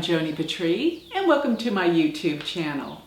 I'm Joni Patry, and welcome to my YouTube channel.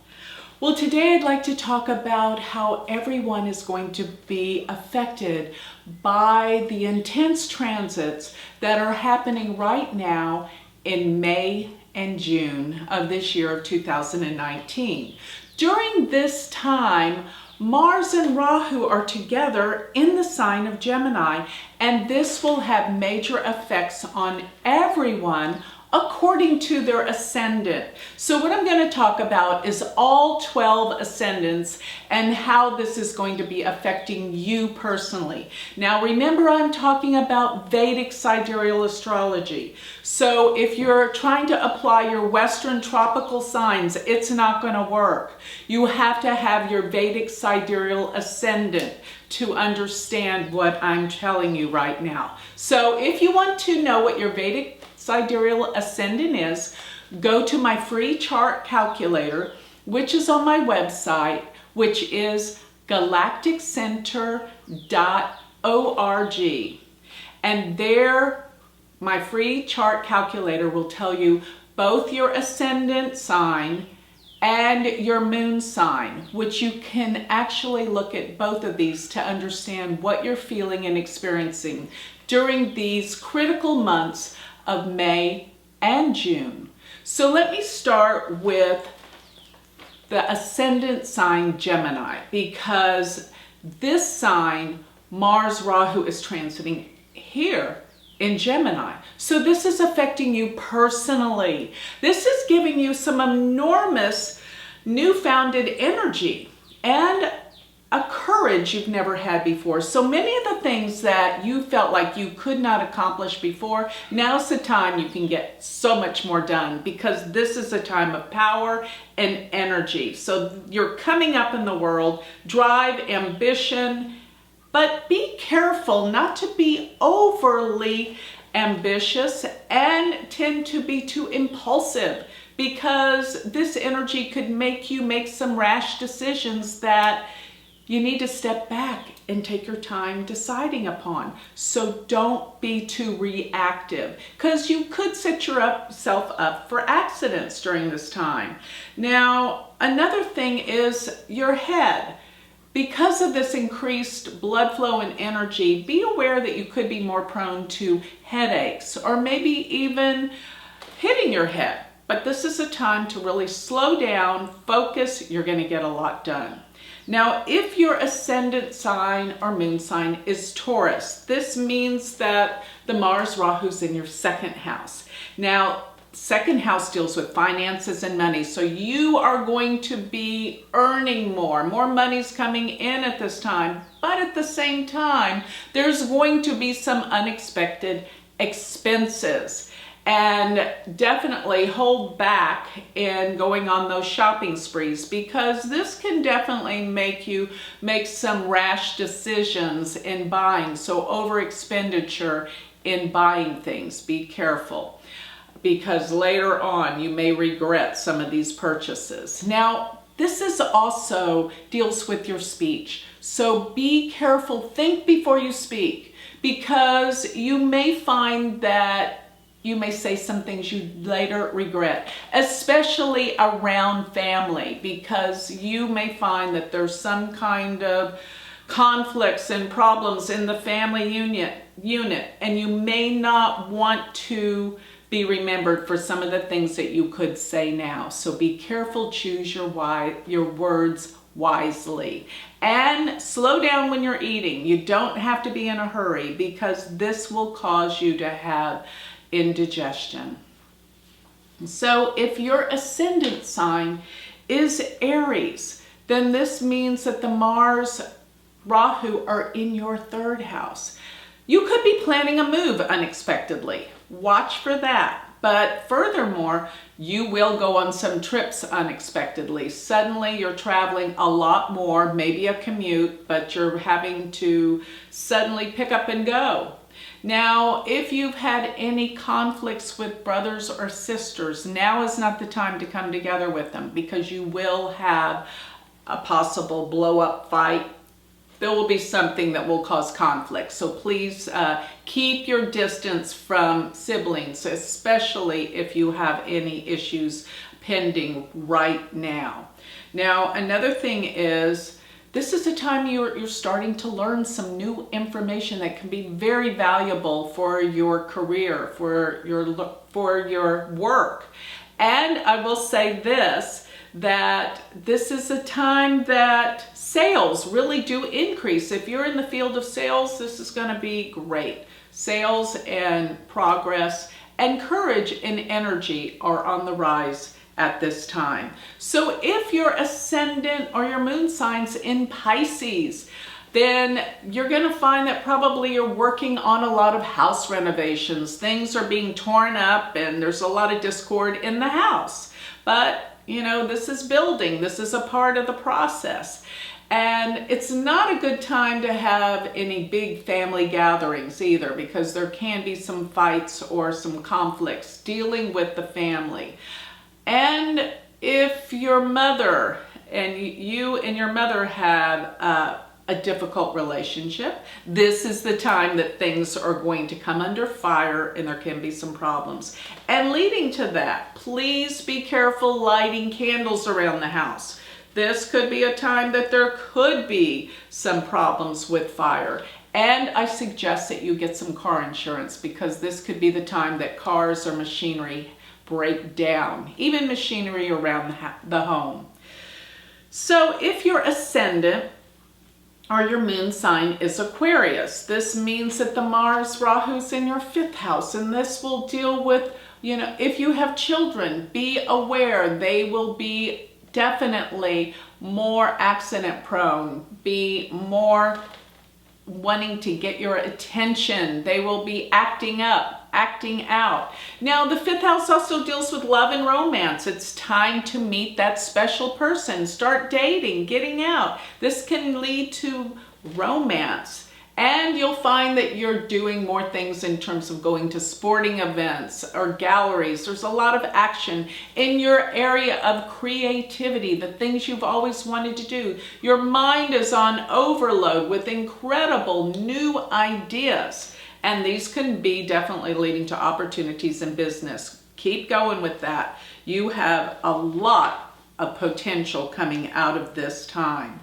Well, today I'd like to talk about how everyone is going to be affected by the intense transits that are happening right now in May and June of this year of 2019. During this time, Mars and Rahu are together in the sign of Gemini, and this will have major effects on everyone according to their ascendant. So what I'm going to talk about is all 12 ascendants and how this is going to be affecting you personally. Now remember, I'm talking about Vedic sidereal astrology. So if you're trying to apply your Western tropical signs, it's not going to work. You have to have your Vedic sidereal ascendant to understand what I'm telling you right now. So if you want to know what your Vedic sidereal ascendant is, go to my free chart calculator, which is on my website, which is galacticcenter.org. And there, my free chart calculator will tell you both your ascendant sign and your moon sign, which you can actually look at both of these to understand what you're feeling and experiencing during these critical months of May and June. So let me start with the ascendant sign Gemini, because this sign, Mars Rahu, is transiting here in Gemini. So this is affecting you personally. This is giving you some enormous newfounded energy and a courage you've never had before. So many of the things that you felt like you could not accomplish before, now's the time you can get so much more done, because this is a time of power and energy. So you're coming up in the world, drive, ambition, but be careful not to be overly ambitious and tend to be too impulsive, because this energy could make you make some rash decisions that you need to step back and take your time deciding upon. So don't be too reactive, because you could set yourself up for accidents during this time. Now, another thing is your head. Because of this increased blood flow and energy, be aware that you could be more prone to headaches or maybe even hitting your head. But this is a time to really slow down, focus. You're going to get a lot done. Now, if your ascendant sign or moon sign is Taurus, this means that the Mars Rahu's in your second house. Now, second house deals with finances and money. So you are going to be earning more. More money's coming in at this time. But at the same time, there's going to be some unexpected expenses. And definitely hold back in going on those shopping sprees, because this can definitely make you make some rash decisions in buying. So over expenditure in buying things, be careful, because later on you may regret some of these purchases. Now, this is also deals with your speech. So be careful, think before you speak, because you may find that you may say some things you later regret, especially around family, because you may find that there's some kind of conflicts and problems in the family unit, and you may not want to be remembered for some of the things that you could say now. So be careful, choose your words wisely, and slow down when you're eating. You don't have to be in a hurry, because this will cause you to have indigestion. So if your ascendant sign is Aries, then this means that the Mars Rahu are in your third house. You could be planning a move unexpectedly. Watch for that. But furthermore, you will go on some trips unexpectedly. Suddenly you're traveling a lot more, maybe a commute, but you're having to suddenly pick up and go. Now, if you've had any conflicts with brothers or sisters, now is not the time to come together with them, because you will have a possible blow-up fight there will be something that will cause conflict. So please keep your distance from siblings, especially if you have any issues pending right now. Now, another thing is, this is a time you're starting to learn some new information that can be very valuable for your career, for your work. And I will say this, that this is a time that sales really do increase. If you're in the field of sales, this is going to be great. Sales and progress and courage and energy are on the rise at this time. So if your ascendant or your moon sign's in Pisces, then you're going to find that probably you're working on a lot of house renovations. Things are being torn up and there's a lot of discord in the house. But you know, this is building. This is a part of the process. And it's not a good time to have any big family gatherings either, because there can be some fights or some conflicts dealing with the family. And if your mother and you and your mother have a difficult relationship, this is the time that things are going to come under fire and there can be some problems. And leading to that, please be careful lighting candles around the house. This could be a time that there could be some problems with fire. And I suggest that you get some car insurance, because this could be the time that cars or machinery break down, even machinery around the home. So if your ascendant or your moon sign is Aquarius, this means that the Mars Rahu's in your 5th house, and this will deal with, you know, if you have children, be aware they will be definitely more accident prone, be more wanting to get your attention. They will be acting up, acting out. Now, the 5th house also deals with love and romance. It's time to meet that special person, start dating, getting out. This can lead to romance. And you'll find that you're doing more things in terms of going to sporting events or galleries. There's a lot of action in your area of creativity, the things you've always wanted to do. Your mind is on overload with incredible new ideas. And these can be definitely leading to opportunities in business. Keep going with that. You have a lot of potential coming out of this time.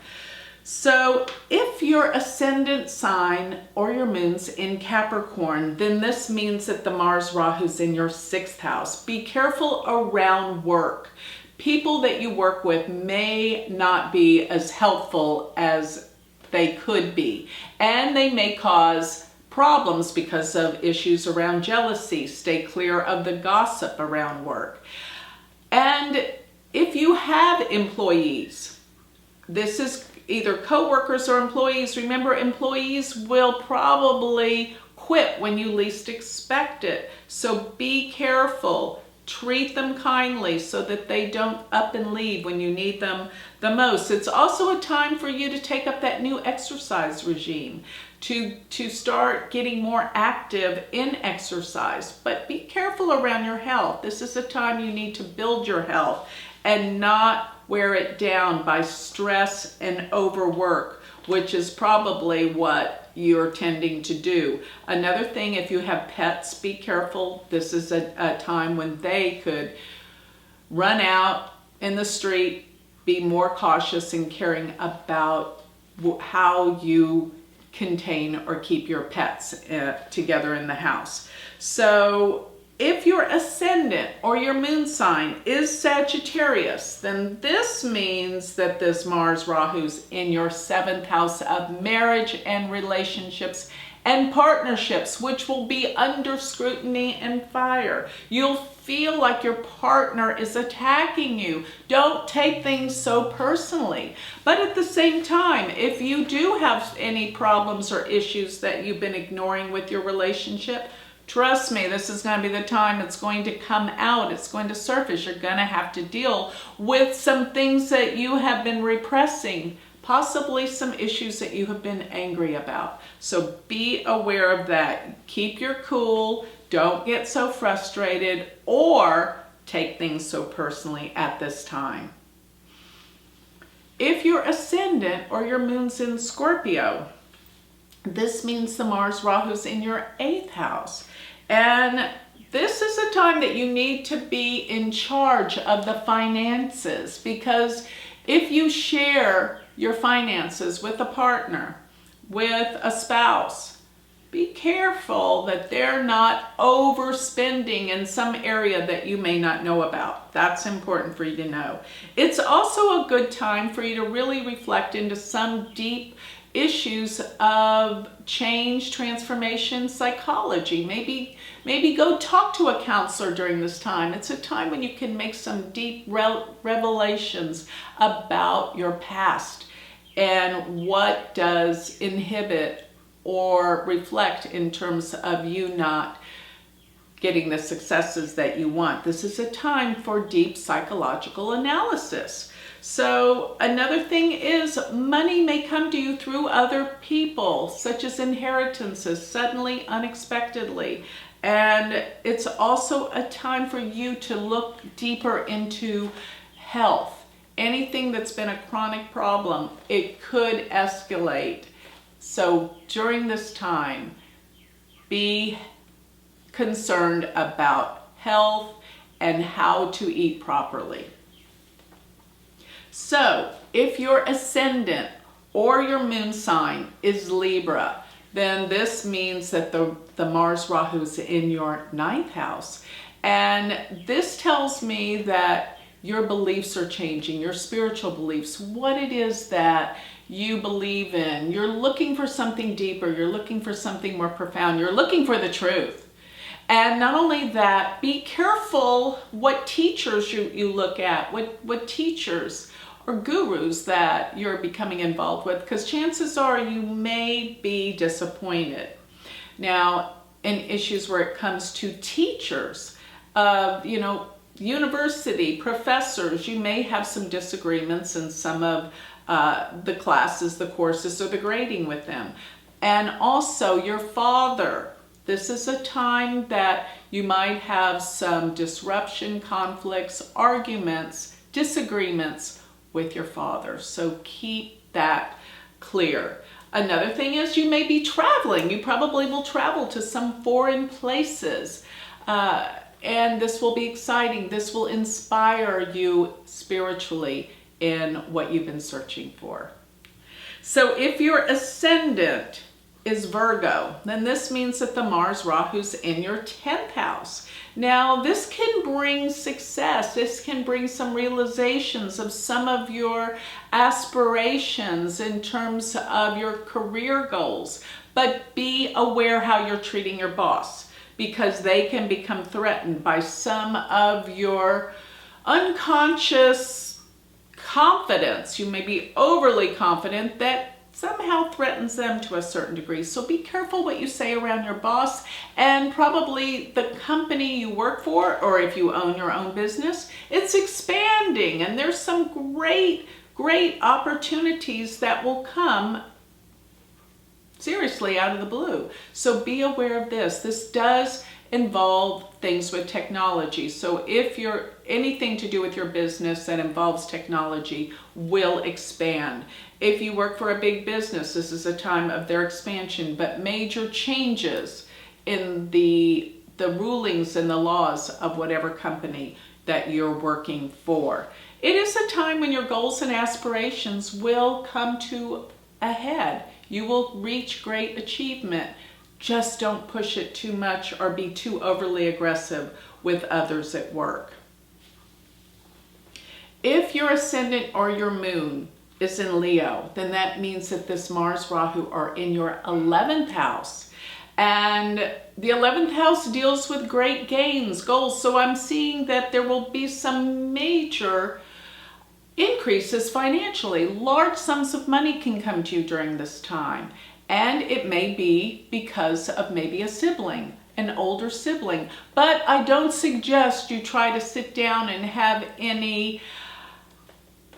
So if your ascendant sign or your moon's in Capricorn, then this means that the Mars Rahu's in your 6th house. Be careful around work. People that you work with may not be as helpful as they could be, and they may cause problems because of issues around jealousy. Stay clear of the gossip around work. And if you have employees, this is either co-workers or employees. Remember, employees will probably quit when you least expect it. So be careful. Treat them kindly so that they don't up and leave when you need them the most. It's also a time for you to take up that new exercise regime, to start getting more active in exercise. But be careful around your health. This is a time you need to build your health and not wear it down by stress and overwork, which is probably what you're tending to do. Another thing, if you have pets, be careful. This is a time when they could run out in the street. Be more cautious in caring about how you contain or keep your pets together in the house. So if your ascendant or your moon sign is Sagittarius, then this means that this Mars Rahu's in your 7th house of marriage and relationships and partnerships, which will be under scrutiny and fire. You'll feel like your partner is attacking you. Don't take things so personally. But at the same time, if you do have any problems or issues that you've been ignoring with your relationship, trust me, this is going to be the time it's going to come out. It's going to surface. You're going to have to deal with some things that you have been repressing, possibly some issues that you have been angry about. So be aware of that. Keep your cool. Don't get so frustrated or take things so personally at this time. If your ascendant or your moon's in Scorpio, this means the Mars Rahu's in your 8th house. And this is a time that you need to be in charge of the finances, because if you share your finances with a partner, with a spouse, be careful that they're not overspending in some area that you may not know about. That's important for you to know. It's also a good time for you to really reflect into some deep issues of change, transformation, psychology. Maybe go talk to a counselor during this time. It's a time when you can make some deep revelations about your past and what does inhibit or reflect in terms of you not getting the successes that you want. This is a time for deep psychological analysis. So another thing is money may come to you through other people, such as inheritances, suddenly, unexpectedly. And it's also a time for you to look deeper into health. Anything that's been a chronic problem, it could escalate. So during this time, be concerned about health and how to eat properly. So if your ascendant or your moon sign is Libra, then this means that the Mars Rahu is in your 9th house. And this tells me that your beliefs are changing, your spiritual beliefs, what it is that you believe in. You're looking for something deeper, you're looking for something more profound, you're looking for the truth. And not only that, be careful what teachers you look at, what teachers or gurus that you're becoming involved with, because chances are you may be disappointed. Now, in issues where it comes to teachers, university professors, you may have some disagreements in some of the classes, the courses, or the grading with them. And also your father. This is a time that you might have some disruption, conflicts, arguments, disagreements with your father. So keep that clear. Another thing is you may be traveling. You probably will travel to some foreign places. And this will be exciting. This will inspire you spiritually in what you've been searching for. So if your ascendant is Virgo, then this means that the Mars Rahu's in your 10th house. Now, this can bring success. This can bring some realizations of some of your aspirations in terms of your career goals. But be aware how you're treating your boss, because they can become threatened by some of your unconscious confidence. You may be overly confident that somehow threatens them to a certain degree. So be careful what you say around your boss, and probably the company you work for, or if you own your own business, it's expanding and there's some great opportunities that will come seriously out of the blue. So be aware of this. This does involve things with technology. So if you're anything to do with your business that involves technology will expand. If you work for a big business, this is a time of their expansion, but major changes in the rulings and the laws of whatever company that you're working for. It is a time when your goals and aspirations will come to a head. You will reach great achievement. Just don't push it too much or be too overly aggressive with others at work. If your ascendant or your moon is in Leo, then that means that this Mars Rahu are in your 11th house. And the 11th house deals with great gains, goals. So I'm seeing that there will be some major increases financially. Large sums of money can come to you during this time. And it may be because of maybe a sibling, an older sibling. But I don't suggest you try to sit down and have any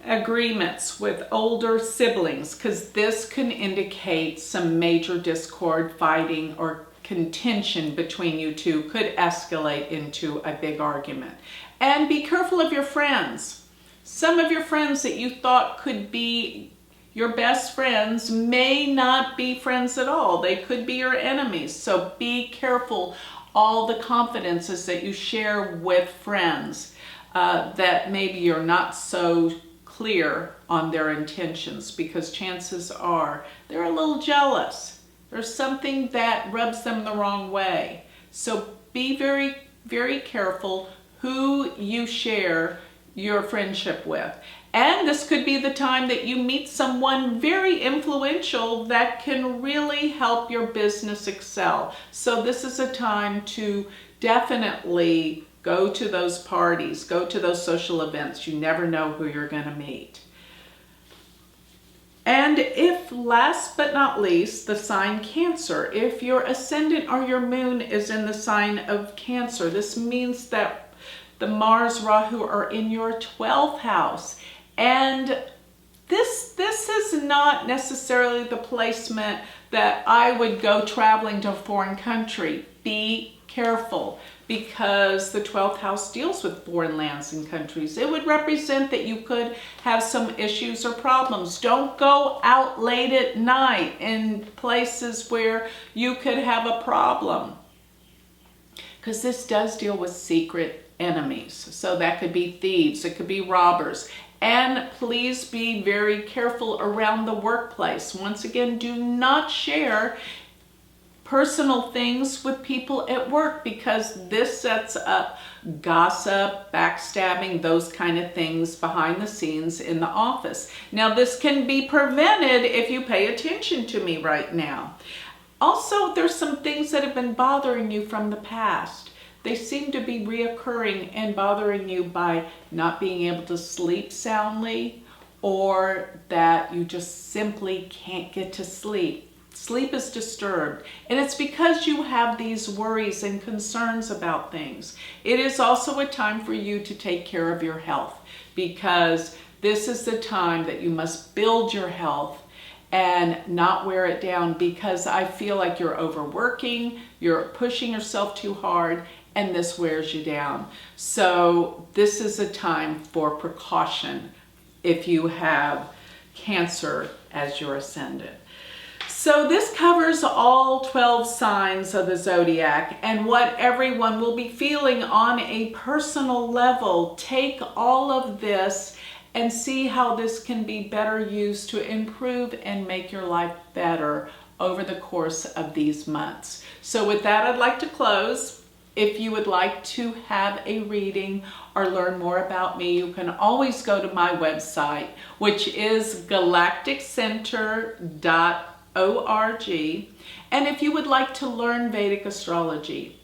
agreements with older siblings, because this can indicate some major discord, fighting, or contention between you two could escalate into a big argument. And be careful of your friends. Some of your friends that you thought could be your best friends may not be friends at all. They could be your enemies. So be careful all the confidences that you share with friends that maybe you're not so clear on their intentions, because chances are they're a little jealous. There's something that rubs them the wrong way. So be very, very careful who you share your friendship with. And this could be the time that you meet someone very influential that can really help your business excel. So this is a time to definitely go to those parties, go to those social events. You never know who you're going to meet. And if, last but not least, the sign Cancer, if your ascendant or your moon is in the sign of Cancer, this means that the Mars, Rahu are in your 12th house. And this is not necessarily the placement that I would go traveling to a foreign country. Be careful, because the 12th house deals with foreign lands and countries. It would represent that you could have some issues or problems. Don't go out late at night in places where you could have a problem, because this does deal with secret enemies. So that could be thieves, it could be robbers. And please be very careful around the workplace. Once again, do not share personal things with people at work, because this sets up gossip, backstabbing, those kind of things behind the scenes in the office. Now, this can be prevented if you pay attention to me right now. Also, there's some things that have been bothering you from the past. They seem to be reoccurring and bothering you by not being able to sleep soundly, or that you just simply can't get to sleep. Sleep is disturbed, and it's because you have these worries and concerns about things. It is also a time for you to take care of your health, because this is the time that you must build your health and not wear it down, because I feel like you're overworking, you're pushing yourself too hard, and this wears you down. So this is a time for precaution if you have Cancer as your ascendant. So this covers all 12 signs of the zodiac and what everyone will be feeling on a personal level. Take all of this and see how this can be better used to improve and make your life better over the course of these months. So with that, I'd like to close. If you would like to have a reading or learn more about me, you can always go to my website, which is galacticcenter.org. And if you would like to learn Vedic astrology,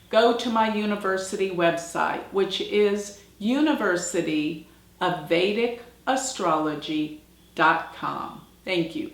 go to my university website, which is University of Vedic Astrology.com. Thank you.